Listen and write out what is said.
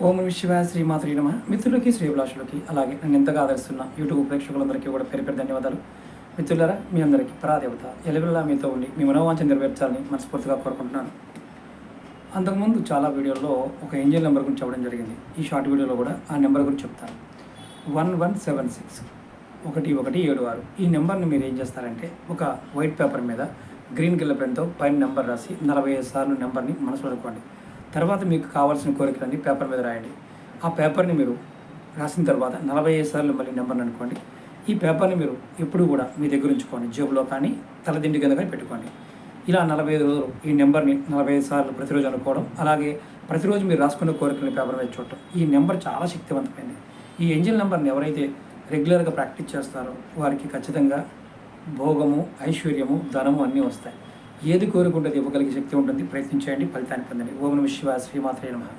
ఓం నమః శివాయ శ్రీమాత్రే నమః. మిత్రులకి శ్రేభిలాషులకి అలాగే నన్ను ఎంతగా ఆదరిస్తున్న యూట్యూబ్ ప్రేక్షకులందరికీ కూడా పేరు పేరు ధన్యవాదాలు. మిత్రులారా, మీ అందరికీ పరాదేవత ఎలవెల్లా మీతో ఉండి మీ మనోవాంఛ నెరవేర్చాలని మనస్ఫూర్తిగా కోరుకుంటున్నాను. అంతకుముందు చాలా వీడియోల్లో ఒక ఏంజల్ నెంబర్ గురించి చెప్పడం జరిగింది. ఈ షార్ట్ వీడియోలో కూడా ఆ నెంబర్ గురించి చెప్తాను. 1176 1176. ఈ నెంబర్ని మీరు ఏం చేస్తారంటే ఒక వైట్ పేపర్ మీద గ్రీన్ కలర్ పెన్తో పైన నెంబర్ రాసి 45 సార్లు నెంబర్ని మనసులో అనుకోండి. తర్వాత మీకు కావాల్సిన కోరికలన్నీ పేపర్ మీద రాయండి. ఆ పేపర్ని మీరు రాసిన తర్వాత 45 సార్లు మళ్ళీ నెంబర్ని అనుకోండి. ఈ పేపర్ని మీరు ఎప్పుడు కూడా మీ దగ్గర ఉంచుకోండి, జేబులో కానీ తలదిండి కింద కానీ పెట్టుకోండి. ఇలా 45 రోజులు ఈ నెంబర్ని 45 సార్లు ప్రతిరోజు అనుకోవడం, అలాగే ప్రతిరోజు మీరు రాసుకున్న కోరికలని పేపర్ మీద చూడటం. ఈ నెంబర్ చాలా శక్తివంతమైనది. ఈ ఏంజల్ నెంబర్ని ఎవరైతే రెగ్యులర్గా ప్రాక్టీస్ చేస్తారో వారికి ఖచ్చితంగా భోగము, ఐశ్వర్యము, ధనము అన్నీ వస్తాయి. ఏది కోరుకుంటే ఇవ్వగలిగే శక్తి ఉంటుంది. ప్రయత్నించండి, ఫలితాన్ని పొందండి. ఓం నమః శివాయ శ్రీమాత్రే నమః.